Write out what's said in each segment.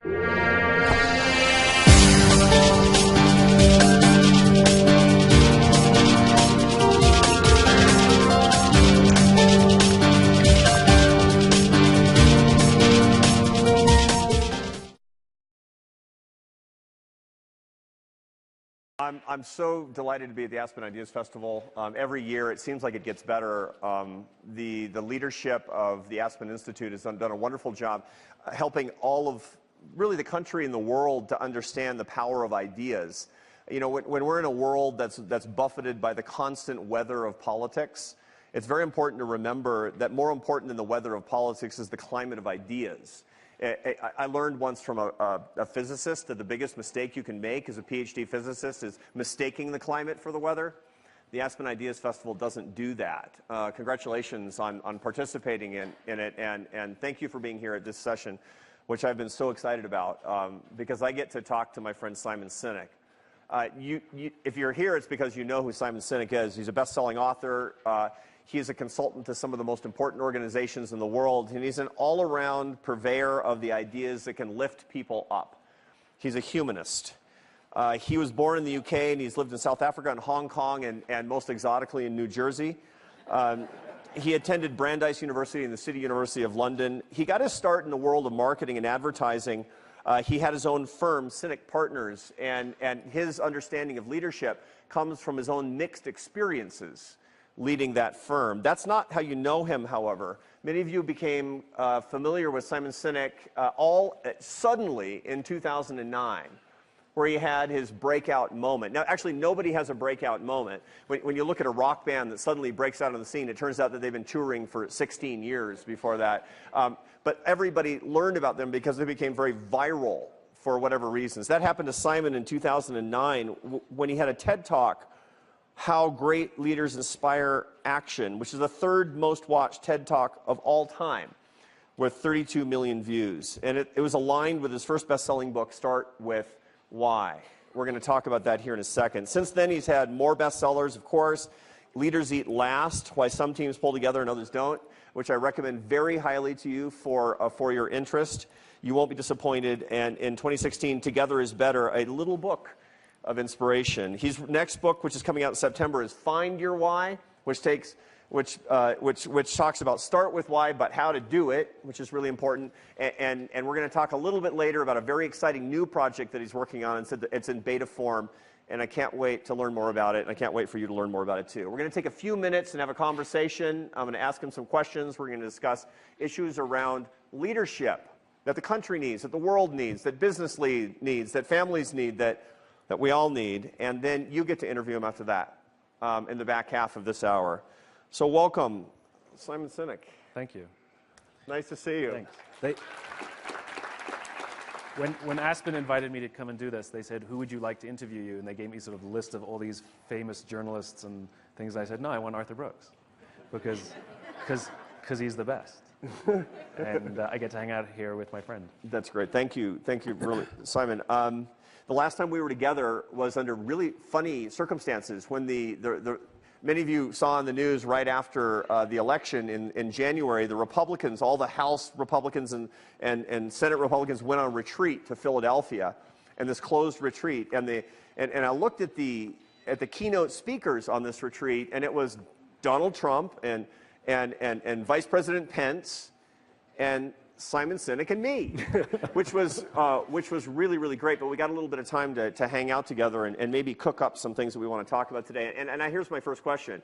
I'm so delighted to be at the Aspen Ideas Festival. Every year, it seems like it gets better. The leadership of the Aspen Institute has done a wonderful job helping all of really the country and the world to understand the power of ideas. You know, when we're in a world that's buffeted by the constant weather of politics, it's very important to remember that more important than the weather of politics is the climate of ideas. I learned once from a physicist that the biggest mistake you can make as a PhD physicist is mistaking the climate for the weather. The Aspen Ideas Festival doesn't do that. Congratulations on participating in it, and thank you for being here at this session, which I've been so excited about, because I get to talk to my friend Simon Sinek. If you're here, it's because you know who Simon Sinek is. He's a best-selling author. He is a consultant to some of the most important organizations in the world, and he's an all-around purveyor of the ideas that can lift people up. He's a humanist. He was born in the UK, and he's lived in South Africa and Hong Kong, and most exotically in New Jersey. He attended Brandeis University and the City University of London. He got his start in the world of marketing and advertising. He had his own firm, Sinek Partners, and his understanding of leadership comes from his own mixed experiences leading that firm. That's not how you know him, however. Many of you became familiar with Simon Sinek all suddenly in 2009, where he had his breakout moment. Now, actually, nobody has a breakout moment. When you look at a rock band that suddenly breaks out on the scene, it turns out that they've been touring for 16 years before that. But everybody learned about them because they became very viral for whatever reasons. That happened to Simon in 2009 when he had a TED Talk, How Great Leaders Inspire Action, which is the third most watched TED Talk of all time, with 32 million views. And it was aligned with his first best-selling book, Start With Why. We're going to talk about that here in a second. Since then, he's had more bestsellers, of course. Leaders Eat Last, Why Some Teams Pull Together and Others Don't, which I recommend very highly to you for your interest. You won't be disappointed. And in 2016, Together is Better, a little book of inspiration. His next book, which is coming out in September, is Find Your Why, which talks about start with why, but how to do it, which is really important. And we're going to talk a little bit later about a very exciting new project that he's working on. It's in beta form, and I can't wait to learn more about it, and I can't wait for you to learn more about it too. We're going to take a few minutes and have a conversation. I'm going to ask him some questions. We're going to discuss issues around leadership that the country needs, that the world needs, that business needs, that families need, that we all need, and then you get to interview him after that in the back half of this hour. So welcome, Simon Sinek. Thank you. Nice to see you. Thanks. When Aspen invited me to come and do this, they said, who would you like to interview you? And they gave me sort of a list of all these famous journalists and things. I said, no, I want Arthur Brooks, because he's the best. And I get to hang out here with my friend. That's great. Thank you, really, Simon. The last time we were together was under really funny circumstances when many of you saw in the news right after the election in January, the Republicans, all the House Republicans and Senate Republicans went on retreat to Philadelphia, and this closed retreat. And I looked at the keynote speakers on this retreat, and it was Donald Trump and Vice President Pence and Simon Sinek and me, which was really, really great. But we got a little bit of time to hang out together and maybe cook up some things that we want to talk about today. And here's my first question.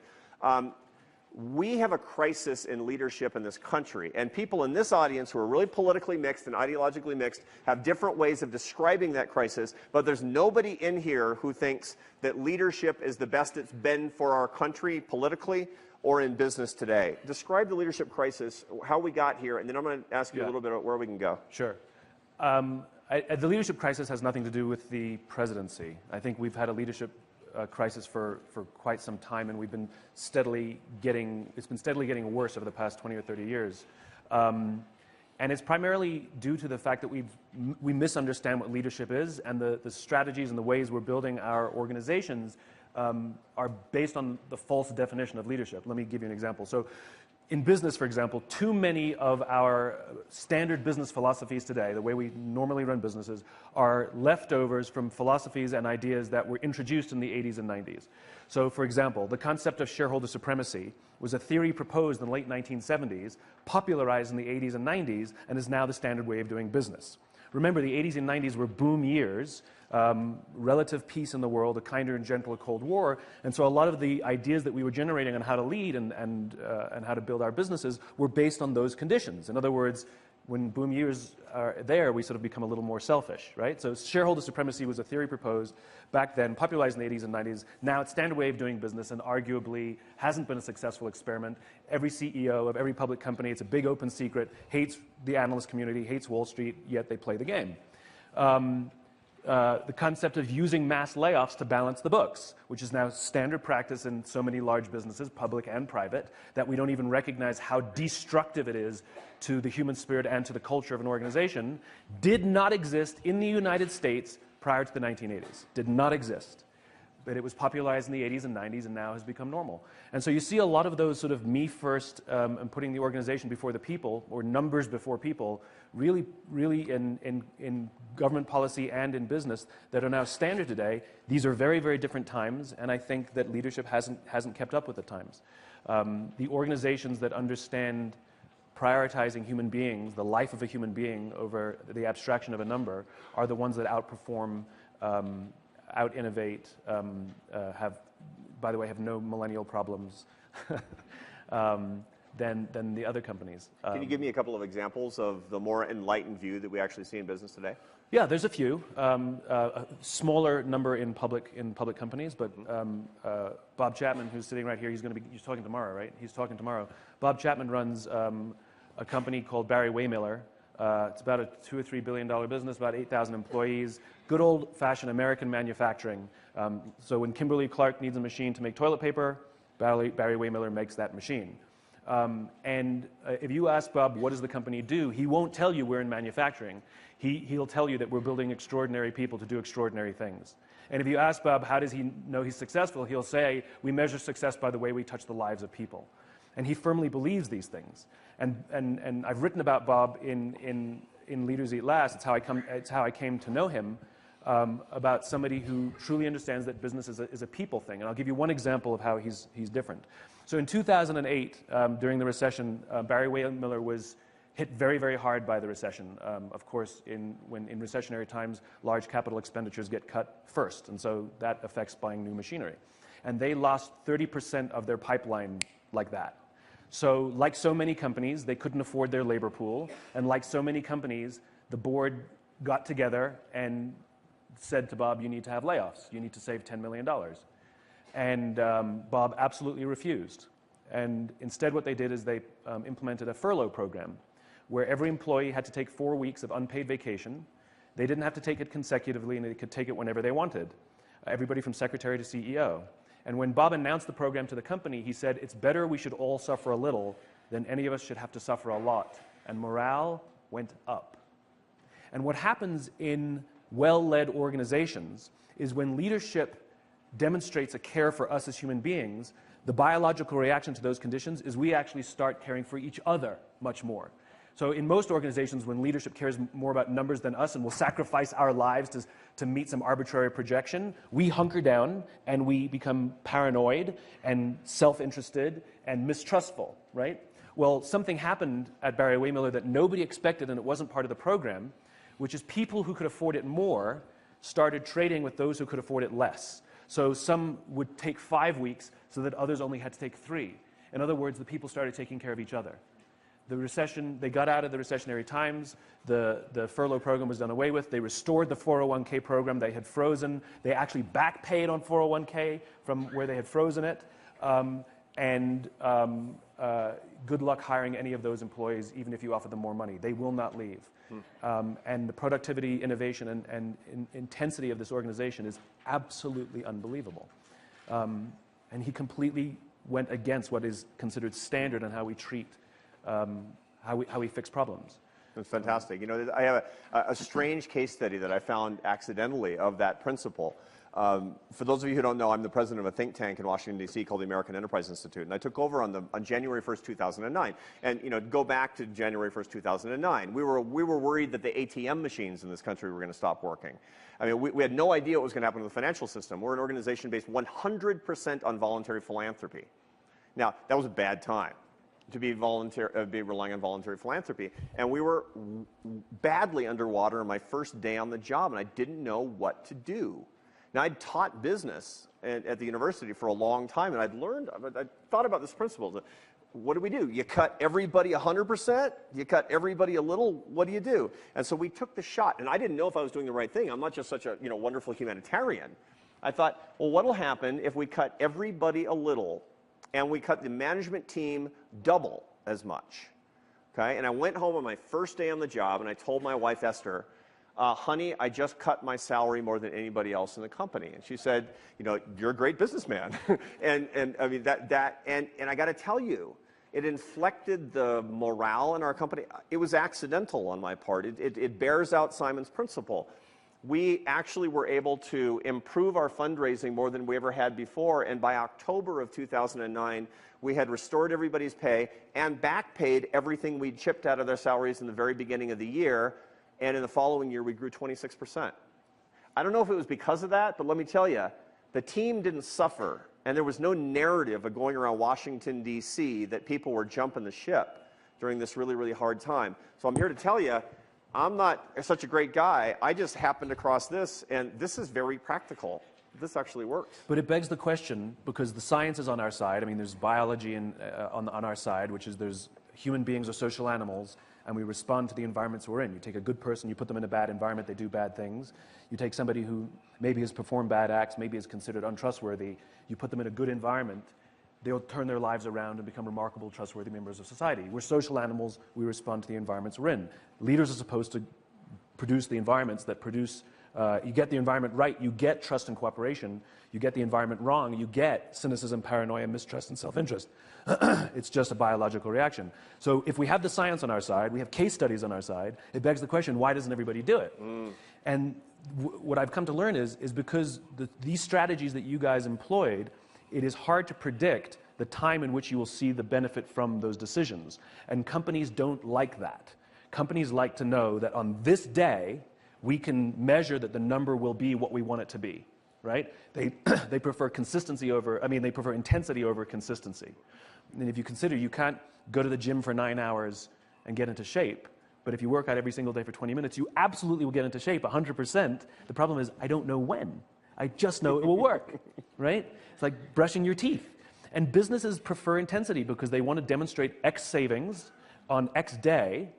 We have a crisis in leadership in this country, and people in this audience who are really politically mixed and ideologically mixed have different ways of describing that crisis, but there's nobody in here who thinks that leadership is the best it's been for our country politically or in business today. Describe the leadership crisis, how we got here, and then I'm going to ask you a little bit about where we can go. Sure. The leadership crisis has nothing to do with the presidency. I think we've had a leadership crisis for quite some time, and it's been steadily getting worse over the past 20 or 30 years. And it's primarily due to the fact that we misunderstand what leadership is, and the strategies and the ways we're building our organizations are based on the false definition of leadership. Let me give you an example. So in business, for example, too many of our standard business philosophies today, the way we normally run businesses, are leftovers from philosophies and ideas that were introduced in the 80s and 90s. So, for example, the concept of shareholder supremacy was a theory proposed in the late 1970s, popularized in the 80s and 90s, and is now the standard way of doing business. Remember, the 80s and 90s were boom years, relative peace in the world, a kinder and gentler Cold War, and so a lot of the ideas that we were generating on how to lead and how to build our businesses were based on those conditions. In other words, when boom years are there, we sort of become a little more selfish, right? So shareholder supremacy was a theory proposed back then, popularized in the 80s and 90s. Now it's standard way of doing business and arguably hasn't been a successful experiment. Every CEO of every public company, it's a big open secret, hates the analyst community, hates Wall Street, yet they play the game. The concept of using mass layoffs to balance the books, which is now standard practice in so many large businesses, public and private, that we don't even recognize how destructive it is to the human spirit and to the culture of an organization, did not exist in the United States prior to the 1980s. Did not exist. But it was popularized in the 80s and 90s and now has become normal. And so you see a lot of those sort of me first and putting the organization before the people, or numbers before people, really in government policy and in business that are now standard today. These are very, very different times, and I think that leadership hasn't kept up with the times. The organizations that understand prioritizing human beings, the life of a human being over the abstraction of a number, are the ones that outperform, out-innovate, by the way, have no millennial problems than the other companies. Can you give me a couple of examples of the more enlightened view that we actually see in business today? Yeah, there's a few. A smaller number in public companies, but Bob Chapman, who's sitting right here, he's talking tomorrow, right? He's talking tomorrow. Bob Chapman runs a company called Barry Waymiller. It's about a $2 or $3 billion business, about 8,000 employees. Good old-fashioned American manufacturing. So when Kimberly-Clark needs a machine to make toilet paper, Barry Waymiller makes that machine. And if you ask Bob, what does the company do, he won't tell you we're in manufacturing. He'll tell you that we're building extraordinary people to do extraordinary things. And if you ask Bob, how does he know he's successful, he'll say, we measure success by the way we touch the lives of people. And he firmly believes these things. And I've written about Bob in Leaders Eat Last. It's how I came to know him, about somebody who truly understands that business is a people thing. And I'll give you one example of how he's different. So in 2008, during the recession, Barry Waymiller was hit very, very hard by the recession. Of course, in recessionary times, large capital expenditures get cut first, and so that affects buying new machinery. And they lost 30% of their pipeline like that. So, like so many companies, they couldn't afford their labor pool, and like so many companies, the board got together and said to Bob, you need to have layoffs. You need to save $10 million. And Bob absolutely refused. And instead what they did is they implemented a furlough program where every employee had to take 4 weeks of unpaid vacation. They didn't have to take it consecutively, and they could take it whenever they wanted. Everybody from secretary to CEO. And when Bob announced the program to the company, he said, it's better we should all suffer a little than any of us should have to suffer a lot. And morale went up. And what happens in well-led organizations is when leadership demonstrates a care for us as human beings, the biological reaction to those conditions is we actually start caring for each other much more. So in most organizations, when leadership cares more about numbers than us and will sacrifice our lives to meet some arbitrary projection, we hunker down and we become paranoid and self-interested and mistrustful, right? Well, something happened at Barry Waymiller that nobody expected, and it wasn't part of the program, which is people who could afford it more started trading with those who could afford it less. So some would take 5 weeks so that others only had to take 3. In other words, the people started taking care of each other. The recession, they got out of the recessionary times, the furlough program was done away with, they restored the 401k program they had frozen, they actually back paid on 401k from where they had frozen it, good luck hiring any of those employees even if you offer them more money. They will not leave. And the productivity, innovation, and intensity of this organization is absolutely unbelievable. And he completely went against what is considered standard on how we treat how we fix problems. It's fantastic. You know, I have a strange case study that I found accidentally of that principle. For those of you who don't know, I'm the president of a think tank in Washington, D.C. called the American Enterprise Institute, and I took over on January 1st, 2009. And, you know, go back to January 1st, 2009, we were worried that the ATM machines in this country were going to stop working. I mean, we had no idea what was going to happen to the financial system. We're an organization based 100% on voluntary philanthropy. Now, that was a bad time to be relying on voluntary philanthropy. And we were badly underwater on my first day on the job, and I didn't know what to do. Now, I'd taught business at the university for a long time, and I thought about this principle. What do? You cut everybody 100%? You cut everybody a little? What do you do? And so we took the shot, and I didn't know if I was doing the right thing. I'm not just such a wonderful humanitarian. I thought, well, what'll happen if we cut everybody a little, and we cut the management team double as much? Okay? And I went home on my first day on the job, and I told my wife, Esther, honey, I just cut my salary more than anybody else in the company. And she said, you know, you're a great businessman. and I mean, and I got to tell you, it inflected the morale in our company. It was accidental on my part. It bears out Simon's principle. We actually were able to improve our fundraising more than we ever had before, and by October of 2009, we had restored everybody's pay and back paid everything we'd chipped out of their salaries in the very beginning of the year. And in the following year, we grew 26%. I don't know if it was because of that, but let me tell you, the team didn't suffer, and there was no narrative of going around Washington, D.C. that people were jumping the ship during this really, really hard time. So I'm here to tell you, I'm not such a great guy. I just happened across this, and this is very practical. This actually works. But it begs the question, because the science is on our side. I mean, there's biology on our side, which is there's human beings are social animals, and we respond to the environments we're in. You take a good person, you put them in a bad environment, they do bad things. You take somebody who maybe has performed bad acts, maybe is considered untrustworthy, you put them in a good environment, they'll turn their lives around and become remarkable, trustworthy members of society. We're social animals, we respond to the environments we're in. Leaders are supposed to produce the environments that produce, you get the environment right, you get trust and cooperation. You get the environment wrong, you get cynicism, paranoia, mistrust, and self-interest. It's just a biological reaction. So if we have the science on our side, we have case studies on our side, it begs the question, why doesn't everybody do it? And what I've come to learn is because these strategies that you guys employed, it is hard to predict the time in which you will see the benefit from those decisions. And companies don't like that. Companies like to know that on this day, we can measure that the number will be what we want it to be. Right? They prefer consistency over, they prefer intensity over consistency. And if you consider you can't go to the gym for 9 hours and get into shape, but if you work out every single day for 20 minutes, you absolutely will get into shape 100%. The problem is I don't know when. I just know it will work. Right? It's like brushing your teeth. And businesses prefer intensity because they want to demonstrate X savings on X day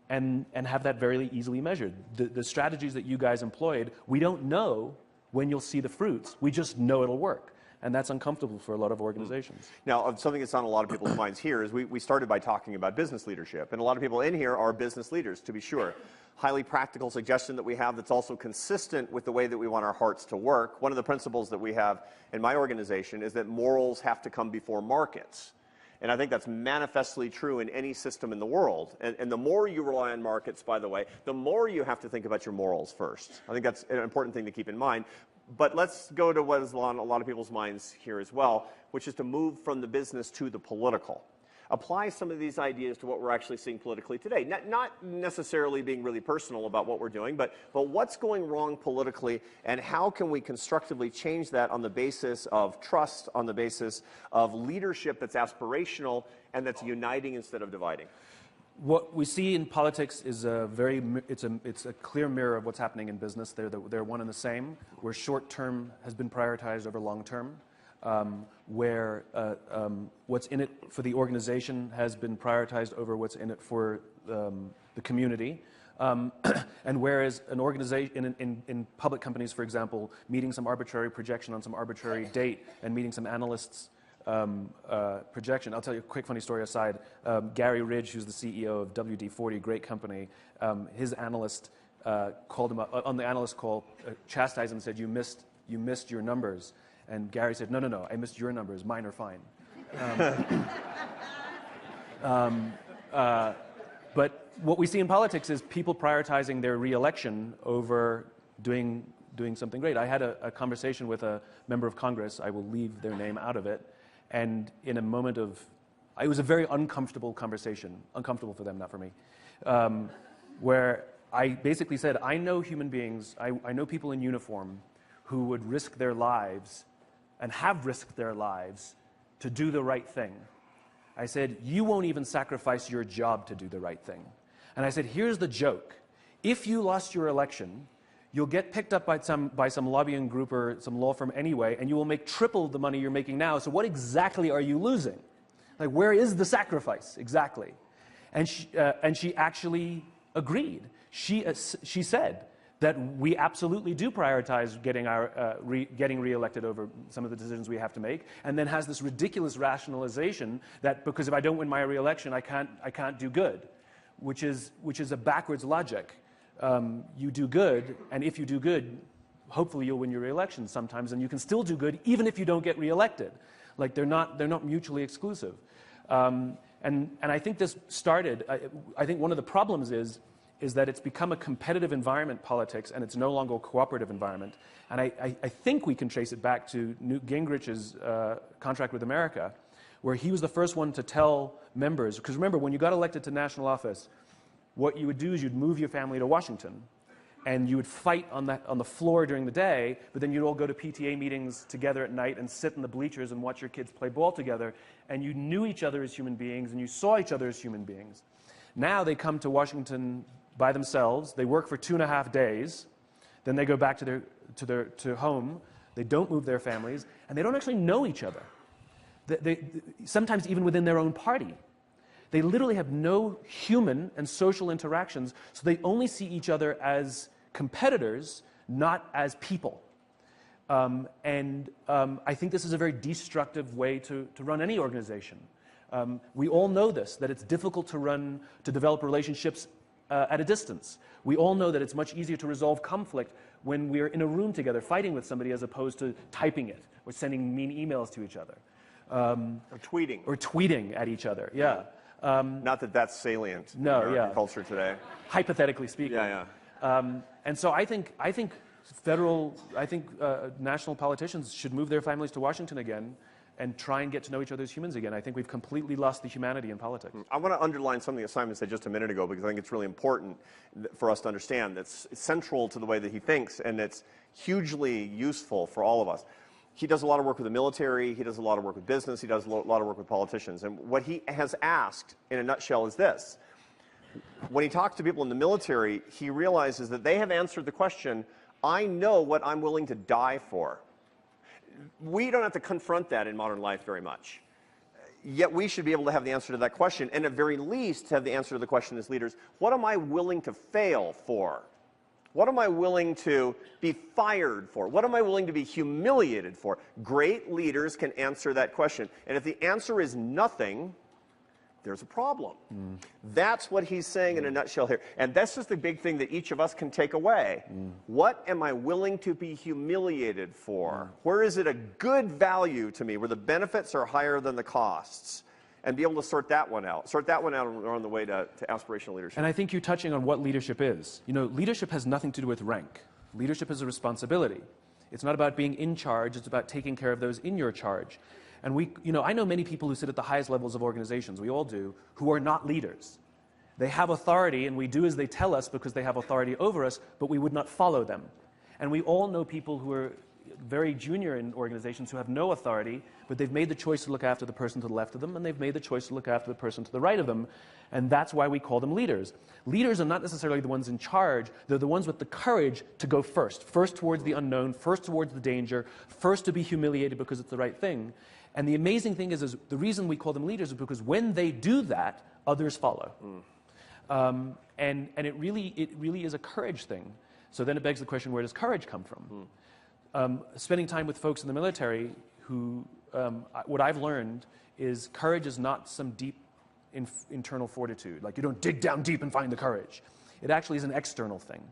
and have that very easily measured. The strategies that you guys employed, we don't know when you'll see the fruits. We just know it'll work. And that's uncomfortable for a lot of organizations. Now, something that's on a lot of people's minds here is we started by talking about business leadership. And a lot of people in here are business leaders, to be sure. Highly practical suggestion that we have that's also consistent with the way that we want our hearts to work. One of the principles that we have in my organization is that morals have to come before markets. And I think that's manifestly true in any system in the world. And the more you rely on markets, by the way, the more you have to think about your morals first. I think that's an important thing to keep in mind. But let's go to what is on a lot of people's minds here as well, which is to move from the business to the political. Apply some of these ideas to what we're actually seeing politically today. Not necessarily being really personal about what we're doing, but what's going wrong politically, and how can we constructively change that on the basis of trust, on the basis of leadership that's aspirational and that's uniting instead of dividing? What we see in politics is it's a clear mirror of what's happening in business. They're one and the same, where short term has been prioritized over long term. Where what's in it for the organization has been prioritized over what's in it for the community. And whereas an organization, in public companies, for example, meeting some arbitrary projection on some arbitrary date and meeting some analysts' projection. I'll tell you a quick funny story aside. Gary Ridge, who's the CEO of WD-40, great company, his analyst called him up on the analyst call, chastised him and said, you missed your numbers. And Gary said, no, I missed your numbers. Mine are fine. But what we see in politics is people prioritizing their re-election over doing something great. I had a conversation with a member of Congress. I will leave their name out of it. And in a moment of, it was a very uncomfortable conversation, uncomfortable for them, not for me, where I basically said, I know human beings, I know people in uniform who would risk their lives and have risked their lives to do the right thing. I said, you won't even sacrifice your job to do the right thing. And I said, here's the joke. If you lost your election, you'll get picked up by some lobbying group or some law firm anyway, and you will make triple the money you're making now. So what exactly are you losing? Like, where is the sacrifice exactly? And she actually agreed. She said that we absolutely do prioritize getting reelected over some of the decisions we have to make, and then has this ridiculous rationalization that because if I don't win my reelection, I can't do good, which is a backwards logic. You do good, and if you do good, hopefully you'll win your reelection sometimes, and you can still do good even if you don't get reelected. Like they're not mutually exclusive. And I think this started. I think one of the problems is that it's become a competitive environment, politics, and it's no longer a cooperative environment. And I think we can trace it back to Newt Gingrich's contract with America, where he was the first one to tell members, because remember, when you got elected to national office, what you would do is you'd move your family to Washington, and you would fight on the floor during the day, but then you'd all go to PTA meetings together at night and sit in the bleachers and watch your kids play ball together, and you knew each other as human beings, and you saw each other as human beings. Now they come to Washington by themselves, they work for 2.5 days, then they go back to home, they don't move their families, and they don't actually know each other. They sometimes even within their own party. They literally have no human and social interactions, so they only see each other as competitors, not as people. I think this is a very destructive way to run any organization. We all know this, that it's difficult to develop relationships at a distance. We all know that it's much easier to resolve conflict when we're in a room together fighting with somebody as opposed to typing it or sending mean emails to each other. Or tweeting. Or tweeting at each other, yeah. Not that that's salient in American culture today. Hypothetically speaking. Yeah. And so I think national politicians should move their families to Washington again and try and get to know each other as humans again. I think we've completely lost the humanity in politics. I want to underline something that Simon said just a minute ago, because I think it's really important for us to understand. That's central to the way that he thinks, and it's hugely useful for all of us. He does a lot of work with the military, he does a lot of work with business, he does a lot of work with politicians. And what he has asked, in a nutshell, is this. When he talks to people in the military, he realizes that they have answered the question, I know what I'm willing to die for. We don't have to confront that in modern life very much. Yet we should be able to have the answer to that question, and at very least have the answer to the question as leaders, what am I willing to fail for? What am I willing to be fired for? What am I willing to be humiliated for? Great leaders can answer that question. And if the answer is nothing, there's a problem. That's what he's saying in a nutshell here. And this is the big thing that each of us can take away. What am I willing to be humiliated for? Where is it a good value to me, where the benefits are higher than the costs? And be able to sort that one out. Sort that one out on the way to aspirational leadership. And I think you're touching on what leadership is. You know, leadership has nothing to do with rank. Leadership is a responsibility. It's not about being in charge, it's about taking care of those in your charge. And I know many people who sit at the highest levels of organizations, we all do, who are not leaders. They have authority, and we do as they tell us because they have authority over us, but we would not follow them. And we all know people who are very junior in organizations who have no authority, but they've made the choice to look after the person to the left of them, and they've made the choice to look after the person to the right of them, and that's why we call them leaders. Leaders are not necessarily the ones in charge, they're the ones with the courage to go first towards the unknown, first towards the danger, first to be humiliated because it's the right thing. And the amazing thing is the reason we call them leaders is because when they do that, others follow. And it really is a courage thing. So then it begs the question, where does courage come from? Spending time with folks in the military who, what I've learned is courage is not some deep internal fortitude. Like you don't dig down deep and find the courage. It actually is an external thing.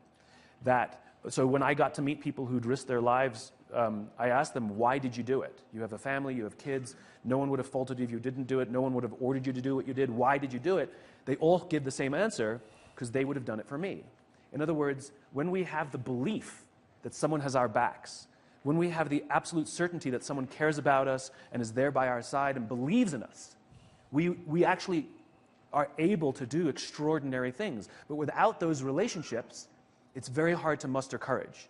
That So when I got to meet people who'd risked their lives, I asked them, why did you do it? You have a family, you have kids, no one would have faulted you if you didn't do it, no one would have ordered you to do what you did, why did you do it? They all give the same answer, because they would have done it for me. In other words, when we have the belief that someone has our backs, when we have the absolute certainty that someone cares about us and is there by our side and believes in us, we actually are able to do extraordinary things. But without those relationships, it's very hard to muster courage.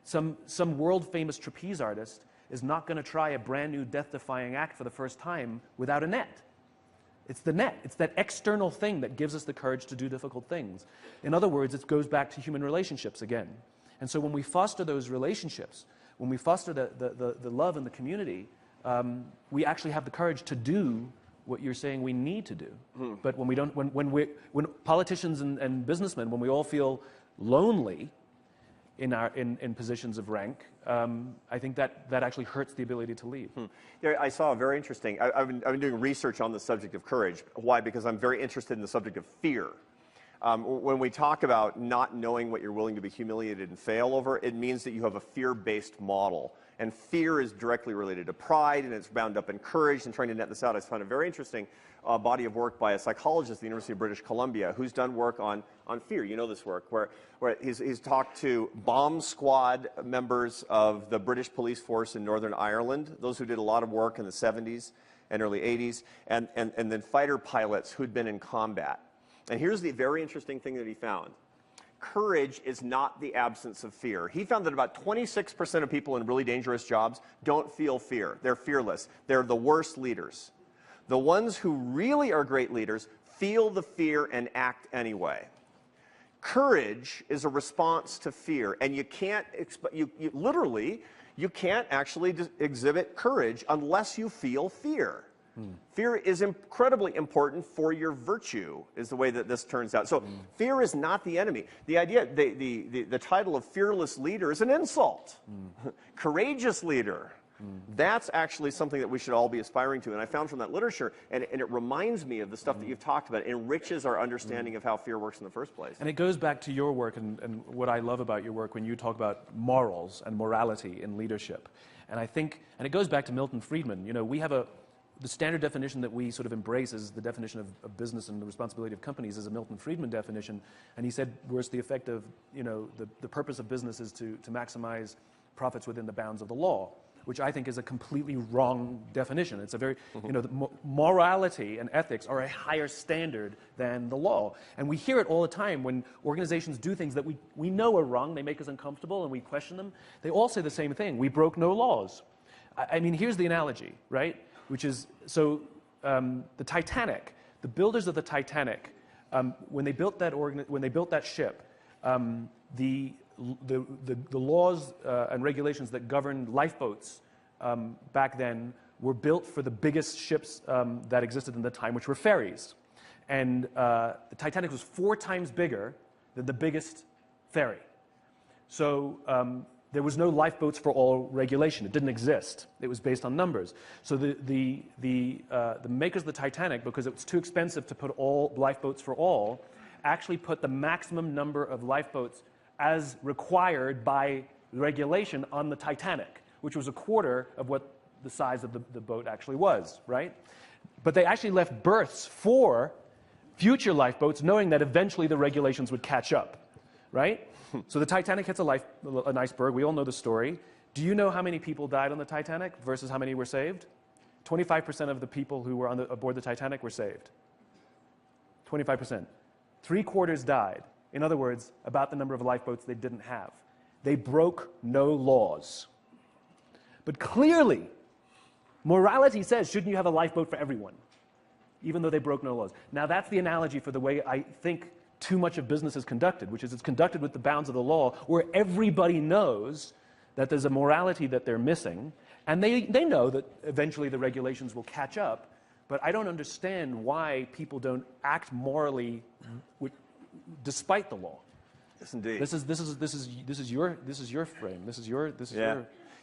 Some world-famous trapeze artist is not going to try a brand new death-defying act for the first time without a net. It's the net. It's that external thing that gives us the courage to do difficult things. In other words, it goes back to human relationships again. And so when we foster those relationships, when we foster the love in the community, we actually have the courage to do what you're saying we need to do. But when we don't, when politicians and businessmen, when we all feel lonely in positions of rank, I think that actually hurts the ability to lead. Yeah, I saw a very interesting, I've been doing research on the subject of courage. Why? Because I'm very interested in the subject of fear. When we talk about not knowing what you're willing to be humiliated and fail over, it means that you have a fear-based model. And fear is directly related to pride, and it's bound up in courage. And trying to net this out, I found a very interesting body of work by a psychologist at the University of British Columbia who's done work on fear. You know this work, where he's talked to bomb squad members of the British police force in Northern Ireland, those who did a lot of work in the 70s and early 80s, and then fighter pilots who'd been in combat. And here's the very interesting thing that he found. Courage is not the absence of fear. He found that about 26% of people in really dangerous jobs don't feel fear. They're fearless. They're the worst leaders. The ones who really are great leaders feel the fear and act anyway. Courage is a response to fear, and you can't literally, you can't actually exhibit courage unless you feel fear. Fear is incredibly important for your virtue, is the way that this turns out. So fear is not the enemy. The idea, the title of fearless leader is an insult. Courageous leader. That's actually something that we should all be aspiring to. And I found from that literature, and it reminds me of the stuff that you've talked about. It enriches our understanding of how fear works in the first place. And it goes back to your work and what I love about your work when you talk about morals and morality in leadership. And I think, and it goes back to Milton Friedman. You know, we have the standard definition that we sort of embrace is the definition of business and the responsibility of companies is a Milton Friedman definition. And he said, where's the effect of, you know, the purpose of business is to maximize profits within the bounds of the law, which I think is a completely wrong definition. It's a very, you know, morality and ethics are a higher standard than the law. And we hear it all the time when organizations do things that we know are wrong, they make us uncomfortable and we question them. They all say the same thing, we broke no laws. I mean, here's the analogy, right? Which is, so the Titanic, the builders of the Titanic, when they built that ship, the laws and regulations that governed lifeboats back then were built for the biggest ships that existed in the time, which were ferries. And the Titanic was 4 times bigger than the biggest ferry. So there was no lifeboats for all regulation. It didn't exist. It was based on numbers. So the makers of the Titanic, because it was too expensive to put all lifeboats for all, actually put the maximum number of lifeboats as required by regulation on the Titanic, which was a quarter of what the size of the boat actually was, right? But they actually left berths for future lifeboats, knowing that eventually the regulations would catch up, right? So the Titanic hits an iceberg. We all know the story. Do you know how many people died on the Titanic versus how many were saved? 25% of the people who were aboard the Titanic were saved. 25%. 3/4 died. In other words, about the number of lifeboats they didn't have. They broke no laws. But clearly, morality says, shouldn't you have a lifeboat for everyone? Even though they broke no laws. Now that's the analogy for the way I think too much of business is conducted, which is it's conducted with the bounds of the law, where everybody knows that there's a morality that they're missing, and they know that eventually the regulations will catch up, but I don't understand why people don't act morally despite the law. Yes, indeed. This is your frame. This is your.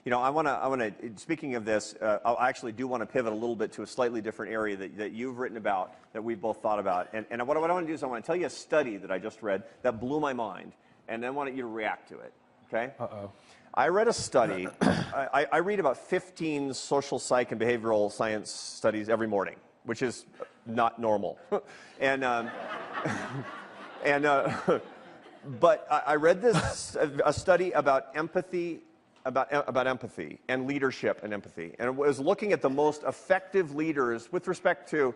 You know, I want to. Speaking of this, I actually do want to pivot a little bit to a slightly different area that you've written about, that we've both thought about. And what I want to do is I want to tell you a study that I just read that blew my mind. and then I want you to react to it, okay? Uh-oh. I read a study. I read about 15 social psych and behavioral science studies every morning, which is not normal. But I read a study about empathy, about empathy and leadership and empathy, and it was looking at the most effective leaders with respect to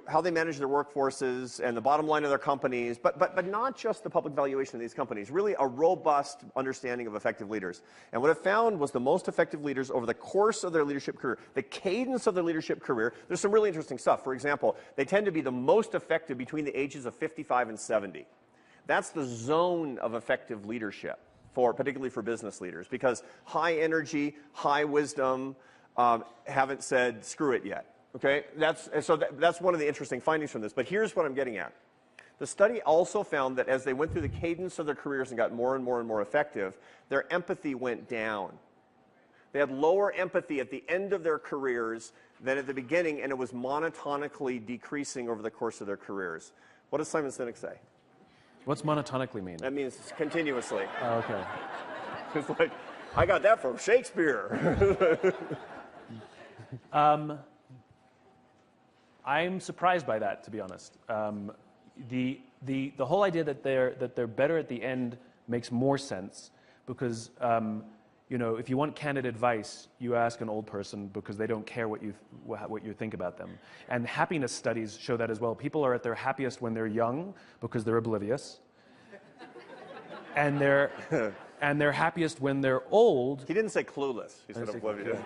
how they manage their workforces and the bottom line of their companies, but not just the public valuation of these companies, really a robust understanding of effective leaders. And what it found was the most effective leaders over the course of their leadership career, the cadence of their leadership career, there's some really interesting stuff. For example, they tend to be the most effective between the ages of 55 and 70. That's the zone of effective leadership, particularly for business leaders, because high energy, high wisdom haven't said screw it yet. Okay, that's one of the interesting findings from this. But here's what I'm getting at. The study also found that as they went through the cadence of their careers and got more and more and more effective, their empathy went down. They had lower empathy at the end of their careers than at the beginning, and it was monotonically decreasing over the course of their careers. What does Simon Sinek say? What's monotonically mean? That means continuously. Oh, okay. It's like, I got that from Shakespeare. I'm surprised by that, to be honest. The whole idea that they're better at the end makes more sense because you know, if you want candid advice, you ask an old person because they don't care what you think about them. And happiness studies show that as well. People are at their happiest when they're young because they're oblivious, and they're happiest when they're old. He didn't say clueless. He said oblivious.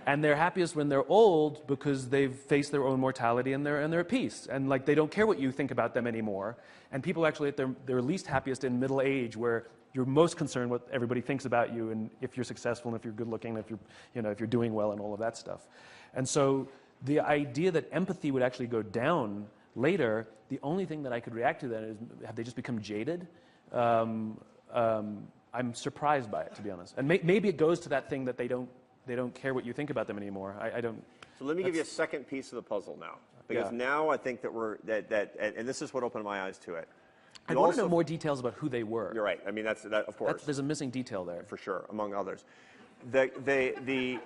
And they're happiest when they're old because they've faced their own mortality and they're at peace. And like they don't care what you think about them anymore. And people actually at their least happiest in middle age, where you're most concerned what everybody thinks about you and if you're successful and if you're good looking and if you're doing well and all of that stuff. And so the idea that empathy would actually go down later, the only thing that I could react to that is, have they just become jaded? I'm surprised by it, to be honest. And maybe it goes to that thing that they don't care what you think about them anymore. I don't. So let me give you a second piece of the puzzle now, because now I think that and this is what opened my eyes to it. I want to know more details about who they were. You're right. I mean, that of course. There's a missing detail there. For sure, among others. They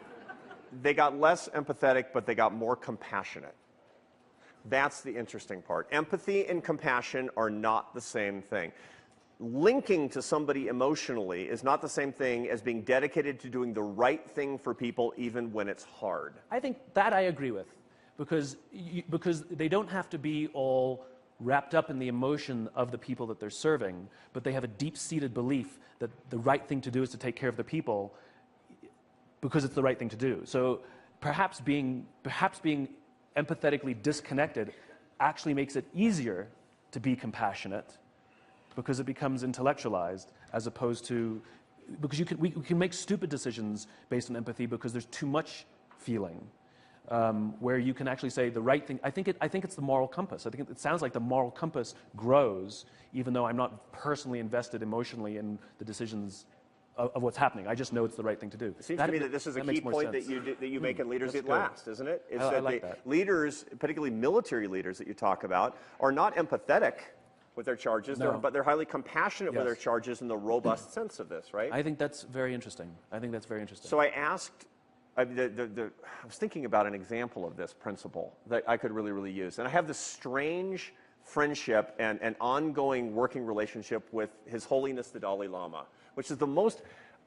got less empathetic, but they got more compassionate. That's the interesting part. Empathy and compassion are not the same thing. Linking to somebody emotionally is not the same thing as being dedicated to doing the right thing for people even when it's hard. I think that I agree with, because they don't have to be all wrapped up in the emotion of the people that they're serving, but they have a deep-seated belief that the right thing to do is to take care of the people because it's the right thing to do. So perhaps being empathetically disconnected actually makes it easier to be compassionate, because it becomes intellectualized, as opposed to, because we can make stupid decisions based on empathy because there's too much feeling, where you can actually say the right thing. I think it's the moral compass. I think it sounds like the moral compass grows, even though I'm not personally invested emotionally in the decisions of what's happening. I just know it's the right thing to do. It seems to me that this is a key point that you make in Leaders Eat Last, isn't it? It's I like that. Leaders, particularly military leaders that you talk about, are not empathetic with their charges, but they're highly compassionate with their charges in the robust sense of this, right? I think that's very interesting. So I asked, I was thinking about an example of this principle that I could really use. And I have this strange friendship and an ongoing working relationship with His Holiness the Dalai Lama, which is the most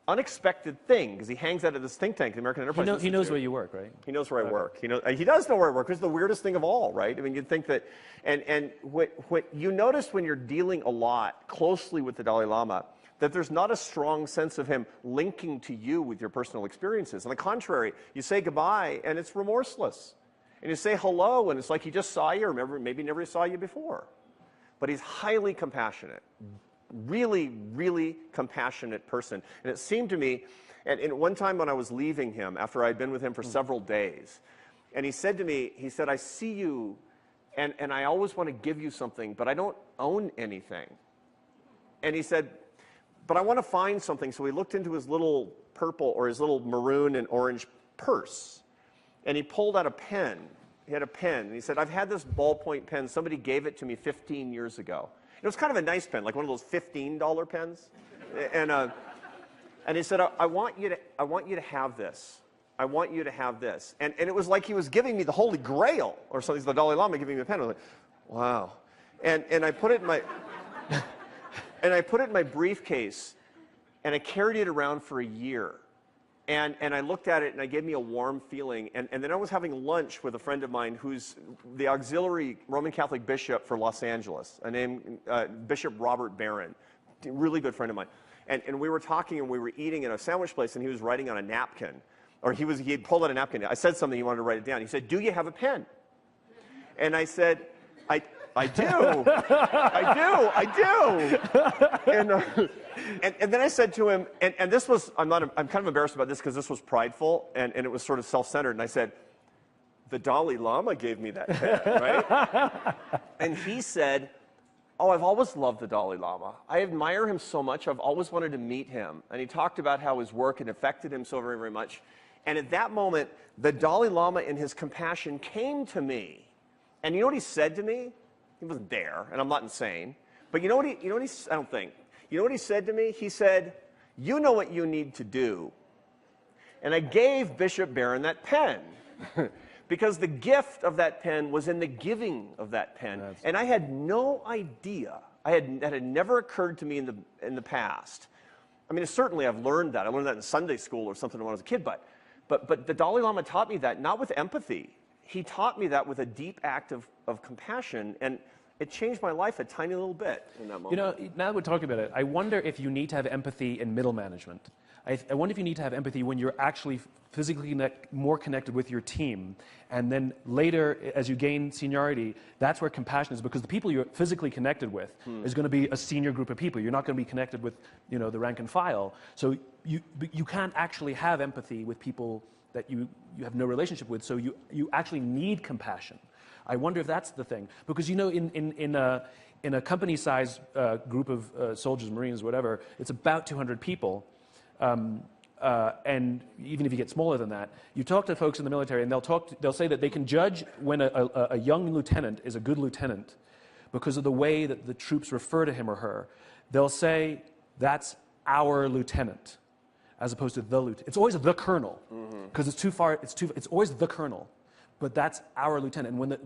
unexpected thing, because he hangs out at this think tank, the American Enterprise Institute. He knows where you work, right? He knows where I work. He does know where I work. It's the weirdest thing of all, right? I mean, you'd think that, and what you notice when you're dealing a lot closely with the Dalai Lama, that there's not a strong sense of him linking to you with your personal experiences. On the contrary, you say goodbye, and it's remorseless. And you say hello, and it's like he just saw you, or maybe never saw you before. But he's highly compassionate. Really compassionate person. And it seemed to me, and one time when I was leaving him, after I'd been with him for several days, and he said to me, he said, I see you, and I always want to give you something, but I don't own anything. And he said, but I want to find something. So he looked into his little purple, or his little maroon and orange purse, and he pulled out a pen. He had a pen, and he said, I've had this ballpoint pen. Somebody gave it to me 15 years ago. It was kind of a nice pen, like one of those $15 pens. And he said, I want you to have this. I want you to have this. And it was like he was giving me the Holy Grail or something. The Dalai Lama giving me a pen. I was like, wow. And I put it in my and I put it in my briefcase, and I carried it around for a year. And I looked at it, and it gave me a warm feeling. And then I was having lunch with a friend of mine who's the auxiliary Roman Catholic bishop for Los Angeles, Bishop Robert Barron, a really good friend of mine. And we were talking, and we were eating in a sandwich place, and he was writing on a napkin. Or he had pulled out a napkin. I said something, he wanted to write it down. He said, do you have a pen? And I said, I do. I do. And then I said to him, and this was, I'm kind of embarrassed about this because this was prideful, and it was sort of self-centered. And I said, the Dalai Lama gave me that pen, right? And he said, oh, I've always loved the Dalai Lama. I admire him so much. I've always wanted to meet him. And he talked about how his work had affected him so very, very much. And at that moment, the Dalai Lama in his compassion came to me. And you know what he said to me? He wasn't there, and I'm not insane. But you know what I don't think. You know what he said to me? He said, you know what you need to do. And I gave Bishop Barron that pen. Because the gift of that pen was in the giving of that pen. And I had no idea. That had never occurred to me in the past. I mean, certainly I've learned that. I learned that in Sunday school or something when I was a kid. But the Dalai Lama taught me that, not with empathy. He taught me that with a deep act of compassion. And it changed my life a tiny little bit in that moment. You know, now that we're talking about it, I wonder if you need to have empathy in middle management. I wonder if you need to have empathy when you're actually physically more connected with your team. And then later, as you gain seniority, that's where compassion is, because the people you're physically connected with is going to be a senior group of people. You're not going to be connected with, you know, the rank and file. So you can't actually have empathy with people that you have no relationship with. So you actually need compassion. I wonder if that's the thing. Because, you know, in a company-sized group of soldiers, Marines, whatever, it's about 200 people. And even if you get smaller than that, you talk to folks in the military, and they'll say that they can judge when a young lieutenant is a good lieutenant because of the way that the troops refer to him or her. They'll say, that's our lieutenant, as opposed to the lieutenant. It's always the colonel, because it's too far. It's always the colonel. But that's our lieutenant. And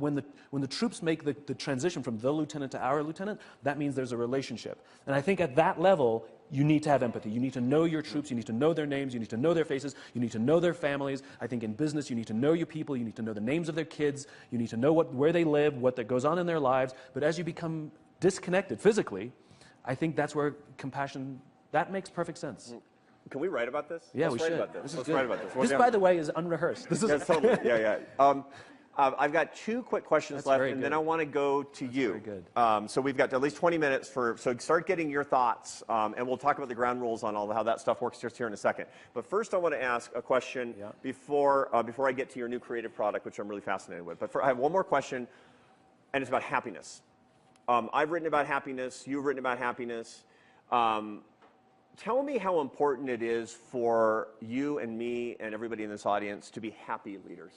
when the troops make the transition from the lieutenant to our lieutenant, that means there's a relationship. And I think at that level, you need to have empathy. You need to know your troops. You need to know their names. You need to know their faces. You need to know their families. I think in business, you need to know your people. You need to know the names of their kids. You need to know where they live, what goes on in their lives. But as you become disconnected physically, I think that's where compassion, that makes perfect sense. Can we write about this? Yeah, Let's we should. Write about this. Let's write about this. This, by the way, is unrehearsed. This is totally. Yeah. I've got two quick questions left, and then I want to go to you. Very good. So we've got at least 20 minutes so start getting your thoughts, and we'll talk about the ground rules on how that stuff works just here in a second. But first, I want to ask a question before I get to your new creative product, which I'm really fascinated with. But I have one more question, and it's about happiness. I've written about happiness. You've written about happiness. Tell me how important it is for you and me and everybody in this audience to be happy leaders.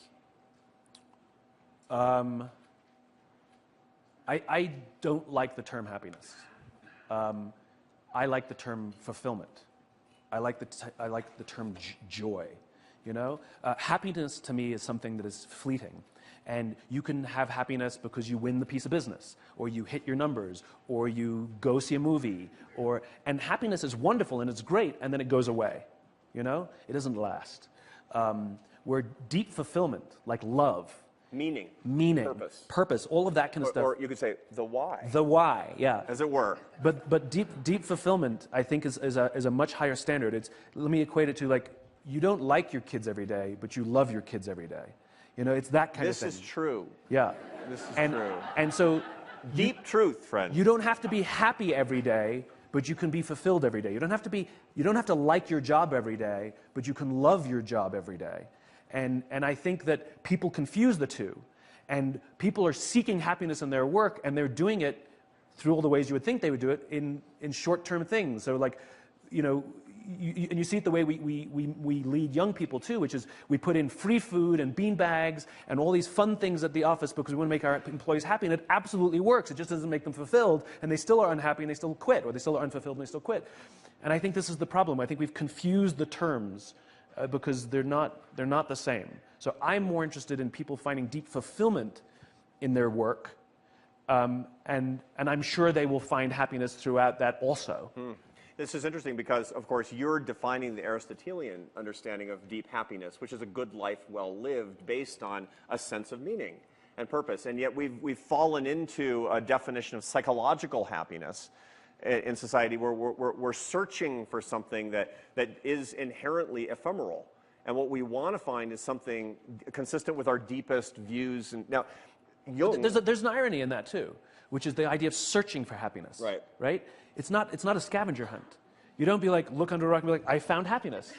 I don't like the term happiness. I like the term fulfillment. I like the term joy. You know, happiness to me is something that is fleeting. And you can have happiness because you win the piece of business, or you hit your numbers, or you go see a movie, and happiness is wonderful and it's great, and then it goes away. You know, it doesn't last. Where deep fulfillment, like love, meaning, purpose, all of that kind of stuff. Or you could say the why. The why, yeah, as it were. But deep fulfillment, I think, is a much higher standard. Let me equate it to, like, you don't like your kids every day, but you love your kids every day. You know, it's that kind of thing. This is true. Yeah. This is true. And so... Deep truth, friend. You don't have to be happy every day, but you can be fulfilled every day. You don't have to like your job every day, but you can love your job every day. And I think that people confuse the two. And people are seeking happiness in their work, and they're doing it through all the ways you would think they would do it in short-term things. So, like, you know, and you see it the way we lead young people too, which is we put in free food and bean bags and all these fun things at the office because we want to make our employees happy, and it absolutely works. It just doesn't make them fulfilled, and they still are unhappy and they still quit, or they still are unfulfilled and they still quit. And I think this is the problem. I think we've confused the terms because they're not the same. So I'm more interested in people finding deep fulfillment in their work, and I'm sure they will find happiness throughout that also. This is interesting because, of course, you're defining the Aristotelian understanding of deep happiness, which is a good life well lived based on a sense of meaning and purpose. And yet we've fallen into a definition of psychological happiness in society where we're searching for something that is inherently ephemeral. And what we want to find is something consistent with our deepest views. And now, Jung, there's an irony in that too, which is the idea of searching for happiness. Right. Right? It's not a scavenger hunt. You don't be like, look under a rock and be like, I found happiness.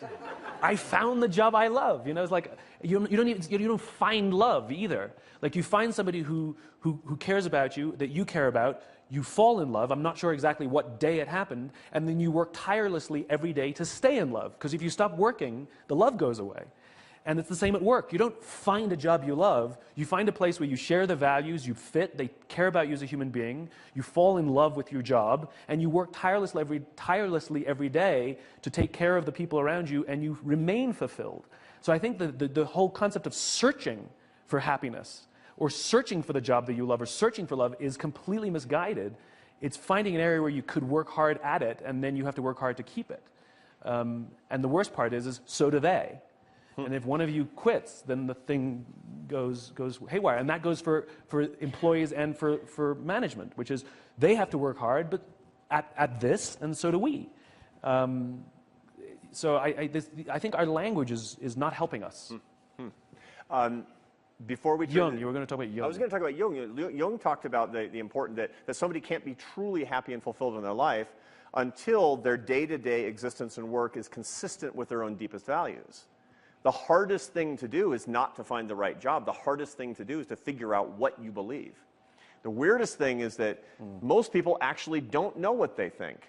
I found the job I love. You know, it's like, you don't find love either. Like, you find somebody who cares about you, that you care about, you fall in love. I'm not sure exactly what day it happened, and then you work tirelessly every day to stay in love. Because if you stop working, the love goes away. And it's the same at work. You don't find a job you love. You find a place where you share the values, you fit, they care about you as a human being, you fall in love with your job, and you work tirelessly every day to take care of the people around you, and you remain fulfilled. So I think the whole concept of searching for happiness, or searching for the job that you love, or searching for love, is completely misguided. It's finding an area where you could work hard at it, and then you have to work hard to keep it. And the worst part is so do they. And if one of you quits, then the thing goes haywire. And that goes for employees and for management, which is they have to work hard, but at this, and so do we. So I think our language is not helping us. Before we Jung, you were going to talk about Jung. I was going to talk about Jung. Jung talked about the important that somebody can't be truly happy and fulfilled in their life until their day-to-day existence and work is consistent with their own deepest values. The hardest thing to do is not to find the right job. The hardest thing to do is to figure out what you believe. The weirdest thing is that most people actually don't know what they think.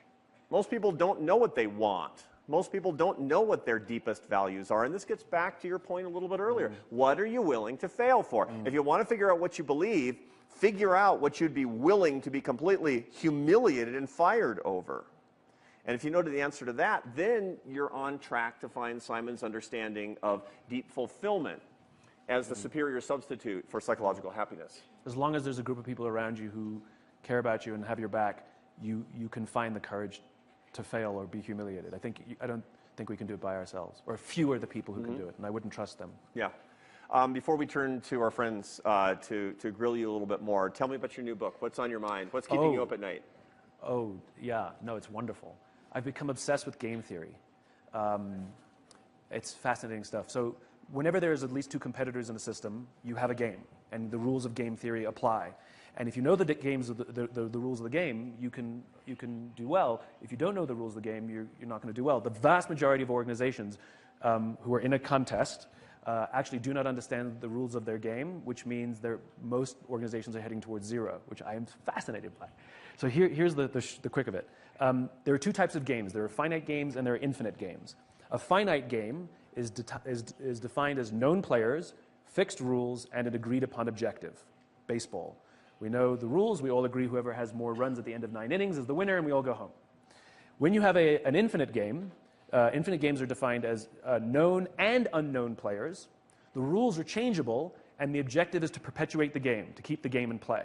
Most people don't know what they want. Most people don't know what their deepest values are. And this gets back to your point a little bit earlier. What are you willing to fail for? If you want to figure out what you believe, figure out what you'd be willing to be completely humiliated and fired over. And if you know the answer to that, then you're on track to find Simon's understanding of deep fulfillment as the superior substitute for psychological happiness. As long as there's a group of people around you who care about you and have your back, you can find the courage to fail or be humiliated. I don't think we can do it by ourselves, or few are the people who can do it, and I wouldn't trust them. Yeah. Before we turn to our friends to grill you a little bit more, tell me about your new book. What's on your mind? What's keeping you up at night? Oh, yeah. No, it's wonderful. I've become obsessed with game theory. It's fascinating stuff. So whenever there's at least two competitors in a system, you have a game, and the rules of game theory apply. And if you know the rules of the game, you can do well. If you don't know the rules of the game, you're not going to do well. The vast majority of organizations who are in a contest actually do not understand the rules of their game, which means most organizations are heading towards zero, which I am fascinated by. So here's the quick of it. There are two types of games. There are finite games and there are infinite games. A finite game is defined as known players, fixed rules, and an agreed-upon objective. Baseball. We know the rules. We all agree whoever has more runs at the end of 9 innings is the winner, and we all go home. When you have an infinite game, infinite games are defined as known and unknown players. The rules are changeable, and the objective is to perpetuate the game, to keep the game in play.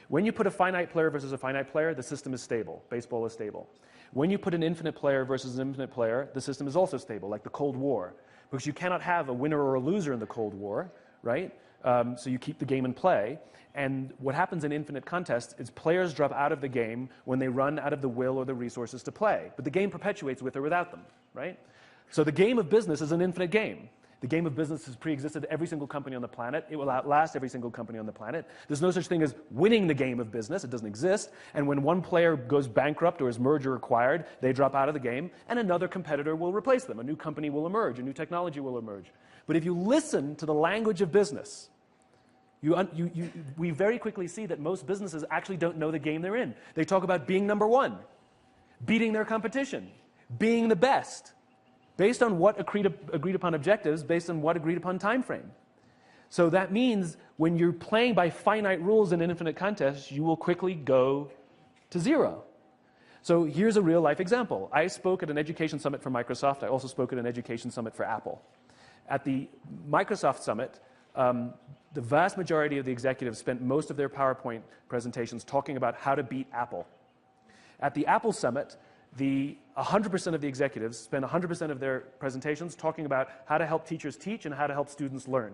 When you put a finite player versus a finite player, the system is stable. Baseball is stable. When you put an infinite player versus an infinite player, the system is also stable, like the Cold War. Because you cannot have a winner or a loser in the Cold War, right? So you keep the game in play. And what happens in infinite contests is players drop out of the game when they run out of the will or the resources to play. But the game perpetuates with or without them, right? So the game of business is an infinite game. The game of business has pre-existed every single company on the planet. It will outlast every single company on the planet. There's no such thing as winning the game of business. It doesn't exist. And when one player goes bankrupt or is merged or acquired, they drop out of the game, and another competitor will replace them. A new company will emerge. A new technology will emerge. But if you listen to the language of business, we very quickly see that most businesses actually don't know the game they're in. They talk about being number one, beating their competition, being the best, based on what agreed upon objectives, based on what agreed upon time frame. So that means when you're playing by finite rules in an infinite contest, you will quickly go to zero. So here's a real life example. I spoke at an education summit for Microsoft. I also spoke at an education summit for Apple. At the Microsoft summit, the vast majority of the executives spent most of their PowerPoint presentations talking about how to beat Apple. At the Apple summit, 100% of the executives spent 100% of their presentations talking about how to help teachers teach and how to help students learn.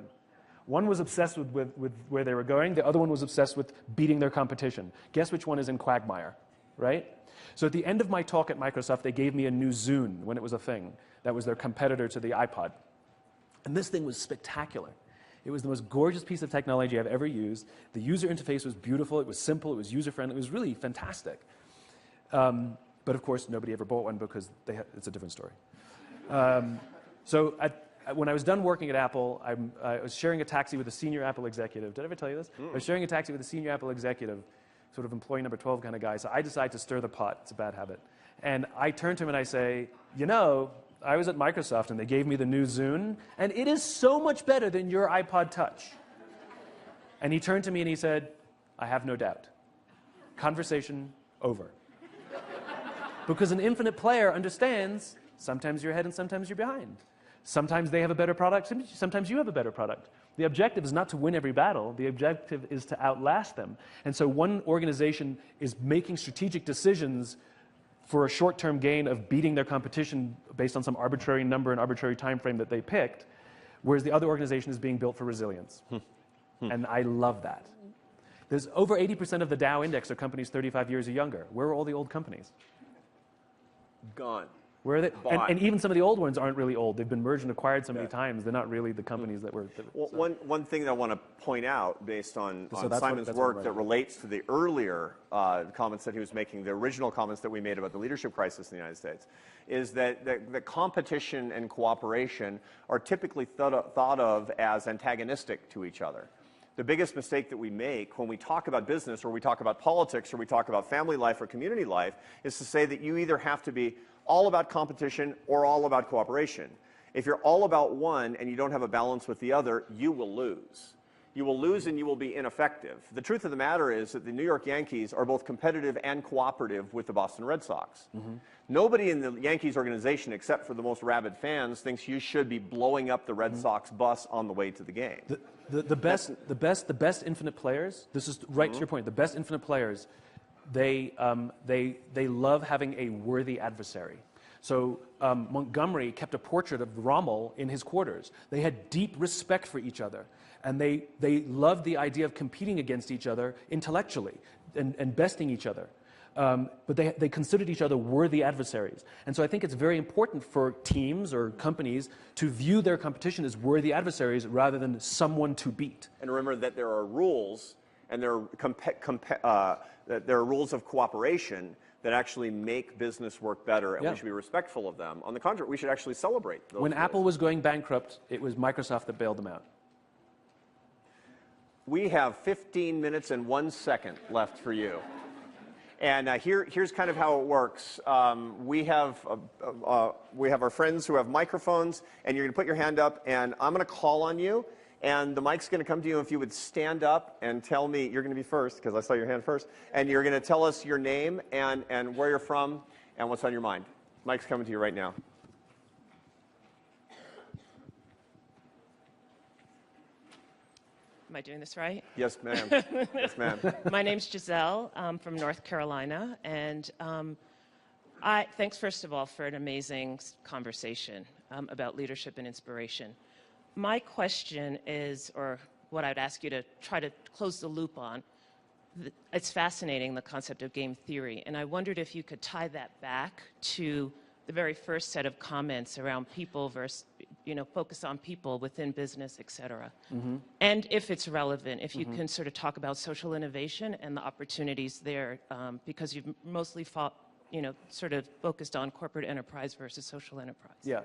One was obsessed with where they were going. The other one was obsessed with beating their competition. Guess which one is in quagmire, right? So at the end of my talk at Microsoft, they gave me a new Zune when it was a thing. That was their competitor to the iPod. And this thing was spectacular. It was the most gorgeous piece of technology I've ever used. The user interface was beautiful. It was simple. It was user-friendly. It was really fantastic. But of course, nobody ever bought one because it's a different story. When I was done working at Apple, I was sharing a taxi with a senior Apple executive. Did I ever tell you this? I was sharing a taxi with a senior Apple executive, sort of employee number 12 kind of guy. So I decided to stir the pot. It's a bad habit. And I turned to him and I say, you know, I was at Microsoft and they gave me the new Zune, and it is so much better than your iPod Touch. And he turned to me and he said, I have no doubt. Conversation over. Because an infinite player understands sometimes you're ahead and sometimes you're behind. Sometimes they have a better product, sometimes you have a better product. The objective is not to win every battle. The objective is to outlast them. And so one organization is making strategic decisions for a short-term gain of beating their competition based on some arbitrary number and arbitrary time frame that they picked, whereas the other organization is being built for resilience. And I love that. There's over 80% of the Dow index are companies 35 years or younger. Where are all the old companies? Gone. Where are they? And even some of the old ones aren't really old. They've been merged and acquired so many times. They're not really the companies that were... Well, one thing that I want to point out, based on Simon's work that relates to the earlier comments that he was making, the original comments that we made about the leadership crisis in the United States, is that the competition and cooperation are typically thought of as antagonistic to each other. The biggest mistake that we make when we talk about business or we talk about politics or we talk about family life or community life is to say that you either have to be all about competition or all about cooperation. If you're all about one and you don't have a balance with the other, you will lose. You will lose and you will be ineffective. The truth of the matter is that the New York Yankees are both competitive and cooperative with the Boston Red Sox. Nobody in the Yankees organization, except for the most rabid fans, thinks you should be blowing up the Red Sox bus on the way to the game. The best infinite players, this is right to your point, the best infinite players, they love having a worthy adversary. So Montgomery kept a portrait of Rommel in his quarters. They had deep respect for each other, and they loved the idea of competing against each other intellectually and besting each other. But they considered each other worthy adversaries. And so I think it's very important for teams or companies to view their competition as worthy adversaries rather than someone to beat. And remember that there are rules, and there are rules of cooperation that actually make business work better, and we should be respectful of them. On the contrary, we should actually celebrate those. When Apple was going bankrupt, it was Microsoft that bailed them out. We have 15 minutes and 1 second left for you. And here's kind of how it works. We have our friends who have microphones, and you're going to put your hand up, and I'm going to call on you. And the mic's going to come to you. If you would stand up and tell me, you're going to be first, because I saw your hand first, and you're going to tell us your name and where you're from and what's on your mind. Mic's coming to you right now. Am I doing this right? Yes, ma'am. Yes, ma'am. My name's Giselle. I'm from North Carolina. And thanks, first of all, for an amazing conversation about leadership and inspiration. My question is, or what I'd ask you to try to close the loop on, it's fascinating, the concept of game theory. And I wondered if you could tie that back to the very first set of comments around people versus, focus on people within business, et cetera. And if it's relevant, if you can sort of talk about social innovation and the opportunities there, because you've mostly sort of focused on corporate enterprise versus social enterprise. Yeah.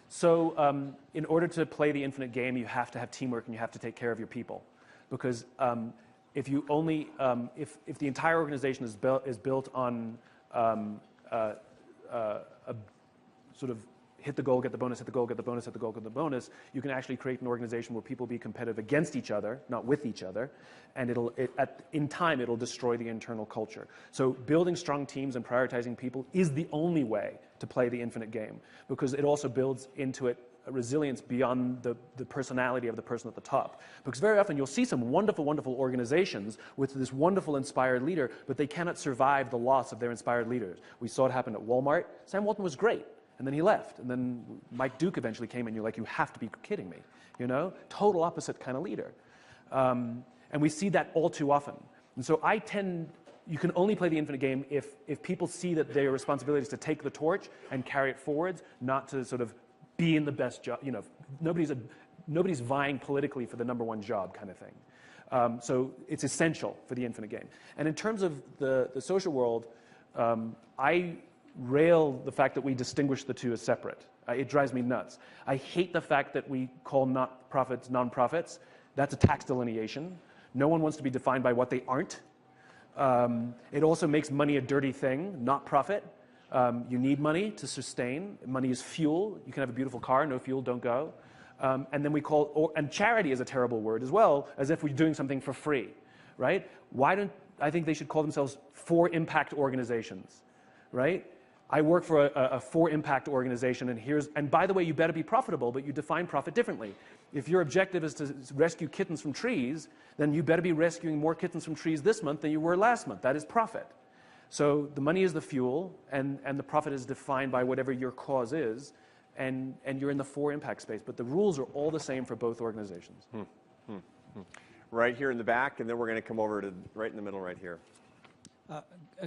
So in order to play the infinite game, you have to have teamwork and you have to take care of your people. Because if you only, if the entire organization is built on sort of hit the goal, get the bonus, hit the goal, get the bonus, hit the goal, get the bonus. You can actually create an organization where people be competitive against each other, not with each other, and in time it'll destroy the internal culture. So building strong teams and prioritizing people is the only way to play the infinite game, because it also builds into it a resilience beyond the personality of the person at the top. Because very often you'll see some wonderful, wonderful organizations with this wonderful inspired leader, but they cannot survive the loss of their inspired leaders. We saw it happen at Walmart. Sam Walton was great. And then he left. And then Mike Duke eventually came in. You're like, you have to be kidding me. You know? Total opposite kind of leader. And we see that all too often. And so you can only play the infinite game if people see that their responsibility is to take the torch and carry it forwards, not to sort of be in the best job. You know, nobody's vying politically for the #1 job kind of thing. So it's essential for the infinite game. And in terms of the social world, I rail the fact that we distinguish the two as separate. It drives me nuts. I hate the fact that we call not-profits non-profits. That's a tax delineation. No one wants to be defined by what they aren't. It also makes money a dirty thing, not profit. You need money to sustain. Money is fuel. You can have a beautiful car, no fuel, don't go. And then and charity is a terrible word as well, as if we're doing something for free, right? I think they should call themselves for-impact organizations, right? I work for a for-impact organization, and by the way, you better be profitable, but you define profit differently. If your objective is to rescue kittens from trees, then you better be rescuing more kittens from trees this month than you were last month. That is profit. So the money is the fuel, and the profit is defined by whatever your cause is, and you're in the for-impact space. But the rules are all the same for both organizations. Right here in the back, and then we're going to come over to right in the middle right here.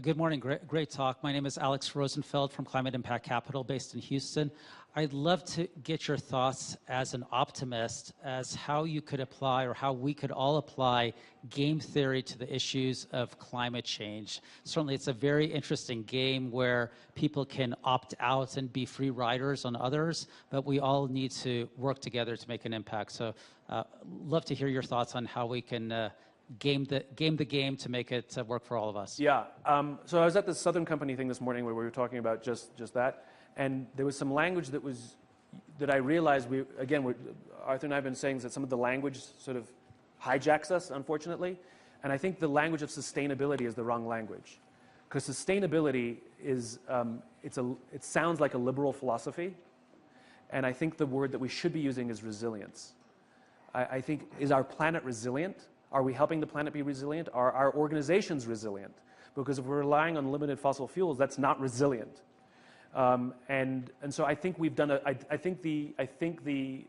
Good morning. Great talk. My name is Alex Rosenfeld from Climate Impact Capital based in Houston. I'd love to get your thoughts as an optimist as how you could apply, or how we could all apply, game theory to the issues of climate change. Certainly it's a very interesting game where people can opt out and be free riders on others, but we all need to work together to make an impact. So love to hear your thoughts on how we can game the game to make it work for all of us. Yeah. So I was at the Southern Company thing this morning where we were talking about just that, and there was some language that I realized Arthur and I have been saying that some of the language sort of hijacks us, unfortunately, and I think the language of sustainability is the wrong language, because sustainability is it sounds like a liberal philosophy, and I think the word that we should be using is resilience. I think, is our planet resilient? Are we helping the planet be resilient? Are our organizations resilient? Because if we're relying on limited fossil fuels, that's not resilient. And so I think we've done I think the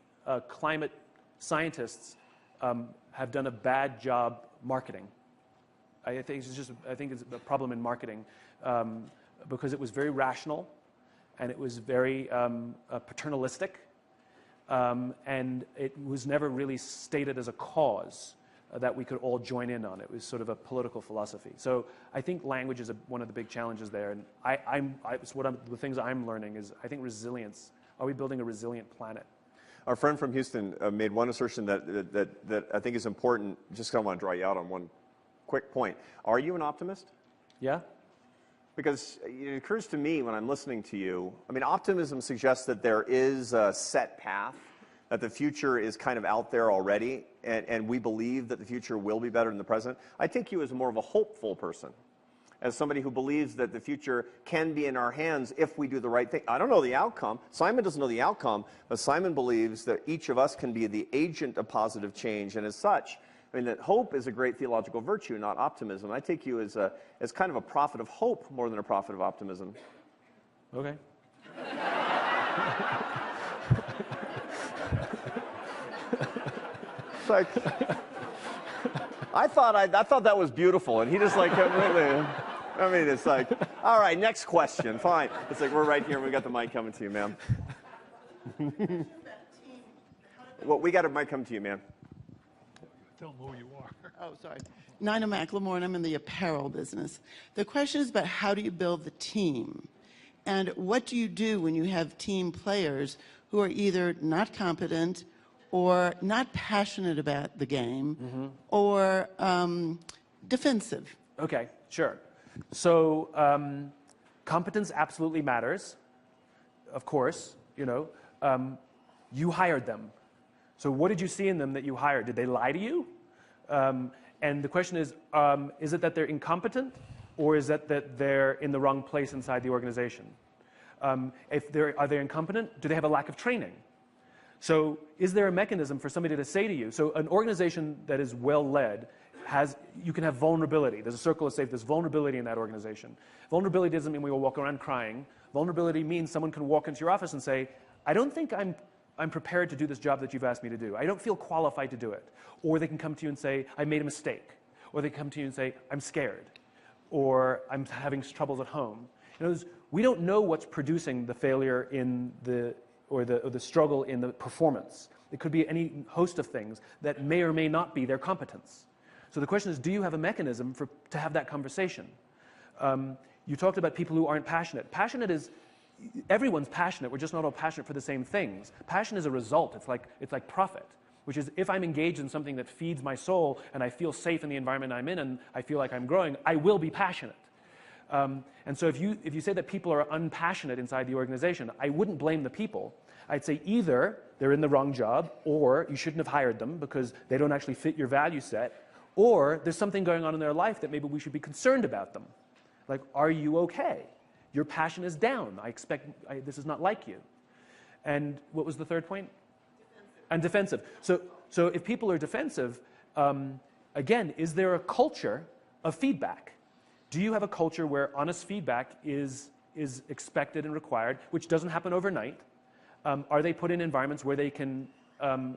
climate scientists have done a bad job marketing. I think it's a problem in marketing because it was very rational, and it was very paternalistic, and it was never really stated as a cause that we could all join in on. It was sort of a political philosophy. So I think language is one of the big challenges there. And the things I'm learning is, I think resilience. Are we building a resilient planet? Our friend from Houston made one assertion that I think is important. Just kind of want to draw you out on one quick point. Are you an optimist? Yeah. Because it occurs to me when I'm listening to you, I mean, optimism suggests that there is a set path, that the future is kind of out there already, and we believe that the future will be better than the present. I take you as more of a hopeful person, as somebody who believes that the future can be in our hands if we do the right thing. I don't know the outcome. Simon doesn't know the outcome, but Simon believes that each of us can be the agent of positive change, and as such, I mean, that hope is a great theological virtue, not optimism. I take you as kind of a prophet of hope more than a prophet of optimism. Okay. Like, I thought that was beautiful, and he just like kept moving. I mean, it's like, all right, next question, fine. It's like, we're right here, we got the mic coming to you, ma'am. Well, we got a mic coming to you, ma'am. Tell them who you are. Oh, sorry. Nina McLemore, I'm in the apparel business. The question is about how do you build the team? And what do you do when you have team players who are either not competent or not passionate about the game, or defensive? Okay, sure. So competence absolutely matters. of course, you hired them. So what did you see in them that you hired? Did they lie to you? And the question is it that they're incompetent, or is it that they're in the wrong place inside the organization? Are they incompetent? Do they have a lack of training? So is there a mechanism for somebody to say to you, so an organization that is well led you can have vulnerability. There's a circle of safety, there's vulnerability in that organization. Vulnerability doesn't mean we will walk around crying. Vulnerability means someone can walk into your office and say, I don't think I'm prepared to do this job that you've asked me to do. I don't feel qualified to do it. Or they can come to you and say, I made a mistake. Or they come to you and say, I'm scared. Or I'm having troubles at home. In other words, we don't know what's producing the failure or the struggle in the performance. It could be any host of things that may or may not be their competence. So the question is, do you have a mechanism to have that conversation? You talked about people who aren't passionate. Everyone's passionate. We're just not all passionate for the same things. Passion is a result. It's like profit, which is if I'm engaged in something that feeds my soul and I feel safe in the environment I'm in and I feel like I'm growing, I will be passionate. And so if you say that people are unpassionate inside the organization, I wouldn't blame the people. I'd say either they're in the wrong job, or you shouldn't have hired them because they don't actually fit your value set, or there's something going on in their life that maybe we should be concerned about them. Like, are you okay? Your passion is down. This is not like you. And what was the third point? Defensive. And defensive. So if people are defensive, again, is there a culture of feedback? Do you have a culture where honest feedback is expected and required, which doesn't happen overnight? Are they put in environments where they can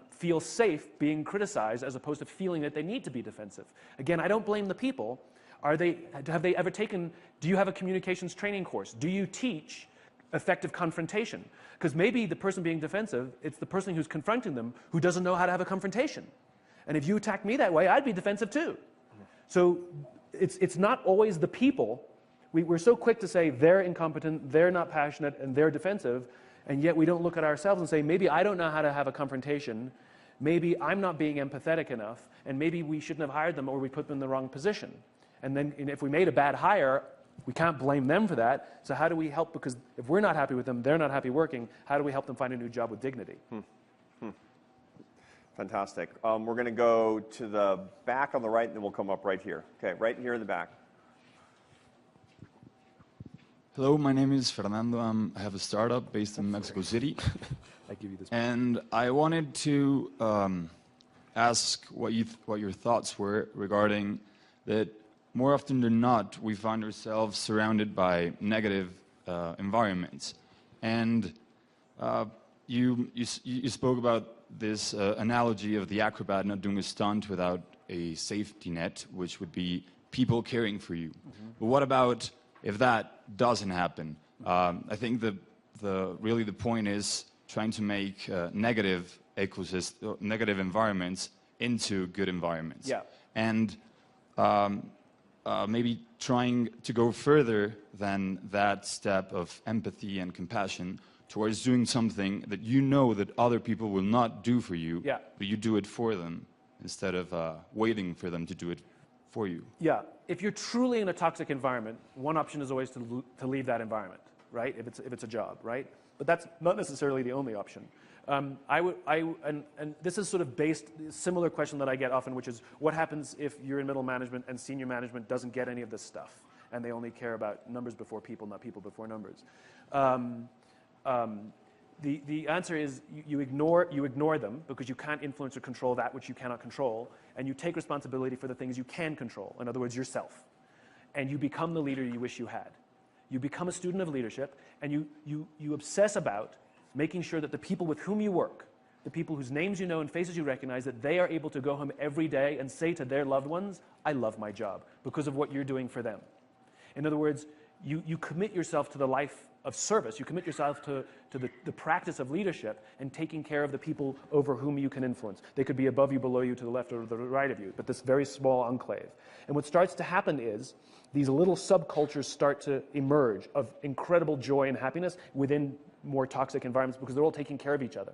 feel safe being criticized as opposed to feeling that they need to be defensive? Again, I don't blame the people. Do you have a communications training course? Do you teach effective confrontation? Because maybe the person being defensive, it's the person who's confronting them who doesn't know how to have a confrontation. And if you attack me that way, I'd be defensive too. So it's not always the people. We're so quick to say they're incompetent, they're not passionate, and they're defensive, and yet we don't look at ourselves and say, maybe I don't know how to have a confrontation, maybe I'm not being empathetic enough, and maybe we shouldn't have hired them or we put them in the wrong position. And then if we made a bad hire, we can't blame them for that. So how do we help? Because if we're not happy with them, they're not happy working, how do we help them find a new job with dignity? Fantastic. We're going to go to the back on the right, and then we'll come up right here. Okay, right here in the back. Hello, my name is Fernando. I have a startup based in Mexico City. I give you this. And I wanted to ask what your thoughts were regarding that. More often than not, we find ourselves surrounded by negative environments. And you spoke about this analogy of the acrobat not doing a stunt without a safety net, which would be people caring for you. Mm-hmm. But what about if that doesn't happen? I think really the point is trying to make negative environments into good environments. Yeah. And maybe trying to go further than that step of empathy and compassion towards doing something that you know that other people will not do for you, yeah. But you do it for them instead of waiting for them to do it for you. Yeah. If you're truly in a toxic environment, one option is always to leave that environment, right? If it's a job, right? But that's not necessarily the only option. And this is sort of similar question that I get often, which is what happens if you're in middle management and senior management doesn't get any of this stuff, and they only care about numbers before people, not people before numbers. The answer is you ignore them because you can't influence or control that which you cannot control, and you take responsibility for the things you can control, in other words, yourself. And you become the leader you wish you had. You become a student of leadership, and you obsess about making sure that the people with whom you work, the people whose names you know and faces you recognize, that they are able to go home every day and say to their loved ones, I love my job, because of what you're doing for them. In other words, you commit yourself to the life of service. You commit yourself to the practice of leadership and taking care of the people over whom you can influence. They could be above you, below you, to the left or to the right of you, but this very small enclave. And what starts to happen is these little subcultures start to emerge of incredible joy and happiness within more toxic environments because they're all taking care of each other.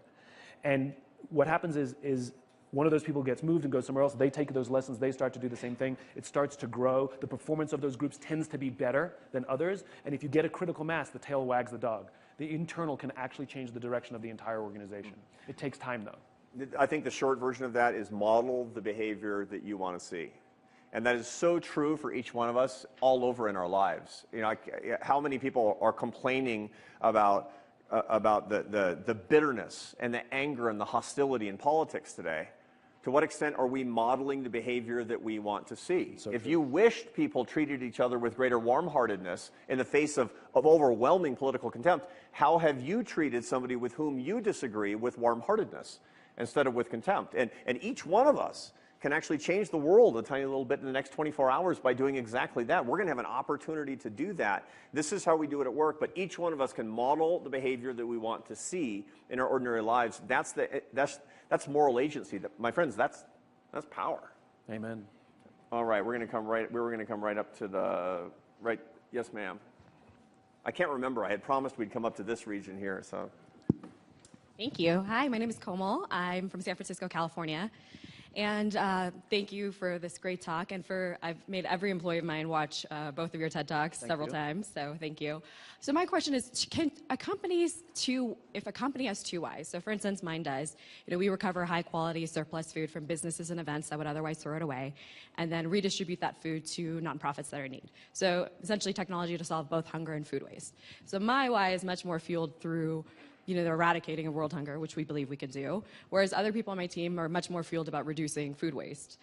And what happens is one of those people gets moved and goes somewhere else. They take those lessons. They start to do the same thing. It starts to grow. The performance of those groups tends to be better than others. And if you get a critical mass, the tail wags the dog. The internal can actually change the direction of the entire organization. It takes time, though. I think the short version of that is model the behavior that you want to see. And that is so true for each one of us all over in our lives. You know, how many people are complaining about the bitterness and the anger and the hostility in politics today? To what extent are we modeling the behavior that we want to see? So if true. you wished people treated each other with greater warm-heartedness in the face of overwhelming political contempt, how have you treated somebody with whom you disagree with warm-heartedness instead of with contempt? And each one of us can actually change the world a tiny little bit in the next 24 hours by doing exactly that. We're going to have an opportunity to do that. This is how we do it at work, but each one of us can model the behavior that we want to see in our ordinary lives. That's moral agency. My friends, that's power. Amen. All right, we're going to come right up to the right. Yes, ma'am. I can't remember. I had promised we'd come up to this region here, so. Thank you. Hi, my name is Komal. I'm from San Francisco, California. And thank you for this great talk, and I've made every employee of mine watch both of your TED Talks several times, so thank you. So my question is, if a company has two whys, so for instance, mine does, we recover high quality surplus food from businesses and events that would otherwise throw it away, and then redistribute that food to nonprofits that are in need. So essentially technology to solve both hunger and food waste. So my why is much more fueled through the eradicating of world hunger, which we believe we can do, whereas other people on my team are much more fueled about reducing food waste.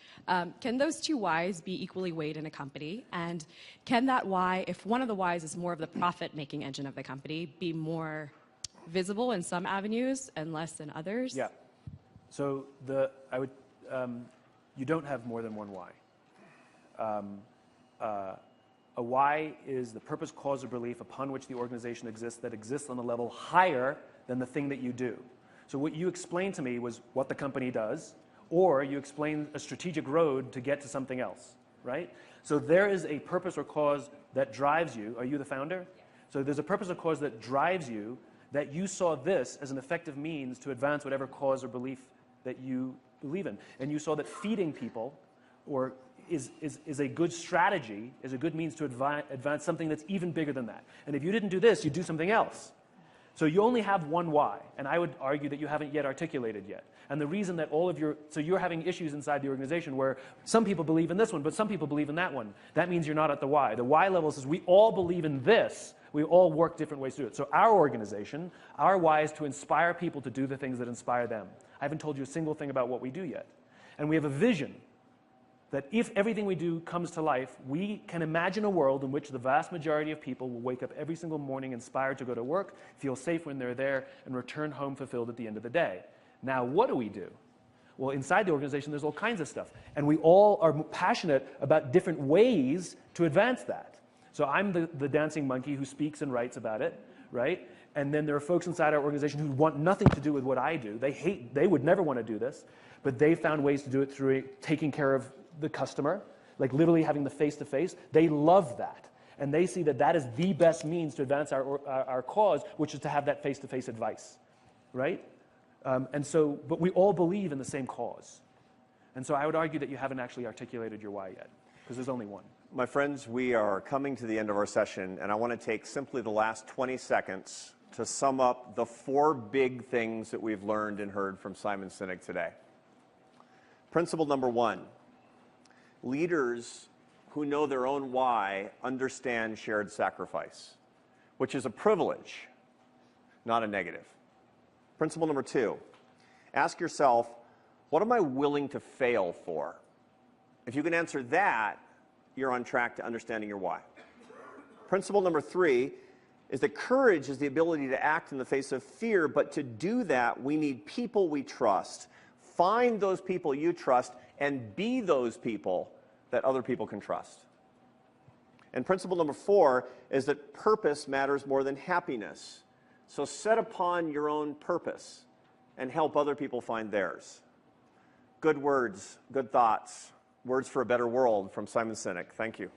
Can those two whys be equally weighed in a company? And can that why, if one of the whys is more of the profit-making engine of the company, be more visible in some avenues and less in others? Yeah. So you don't have more than one why. A why is the purpose, cause, or belief upon which the organization exists that exists on a level higher than the thing that you do. So what you explained to me was what the company does, or you explained a strategic road to get to something else, right? So there is a purpose or cause that drives you. Are you the founder? Yeah. So there's a purpose or cause that drives you, that you saw this as an effective means to advance whatever cause or belief that you believe in. And you saw that feeding people is a good strategy, is a good means to advance something that's even bigger than that. And if you didn't do this, you'd do something else. So you only have one why, and I would argue that you haven't yet articulated yet. And the reason that so you're having issues inside the organization where some people believe in this one, but some people believe in that one. That means you're not at the why. The why level says we all believe in this, we all work different ways to do it. So our organization, our why is to inspire people to do the things that inspire them. I haven't told you a single thing about what we do yet. And we have a vision that if everything we do comes to life, we can imagine a world in which the vast majority of people will wake up every single morning inspired to go to work, feel safe when they're there, and return home fulfilled at the end of the day. Now, what do we do? Well, inside the organization, there's all kinds of stuff. And we all are passionate about different ways to advance that. So I'm the dancing monkey who speaks and writes about it, right? And then there are folks inside our organization who want nothing to do with what I do. They would never want to do this, but they found ways to do it through taking care of the customer, like literally having the face-to-face. They love that. And they see that that is the best means to advance our cause, which is to have that face-to-face advice, right? But we all believe in the same cause. And so I would argue that you haven't actually articulated your why yet, because there's only one. My friends, we are coming to the end of our session, and I want to take simply the last 20 seconds to sum up the 4 big things that we've learned and heard from Simon Sinek today. Principle number 1. Leaders who know their own why understand shared sacrifice, which is a privilege, not a negative. Principle number 2, ask yourself, what am I willing to fail for? If you can answer that, you're on track to understanding your why. Principle number 3 is that courage is the ability to act in the face of fear, but to do that, we need people we trust. Find those people you trust and be those people that other people can trust. And principle number 4 is that purpose matters more than happiness. So set upon your own purpose and help other people find theirs. Good words, good thoughts, words for a better world from Simon Sinek. Thank you.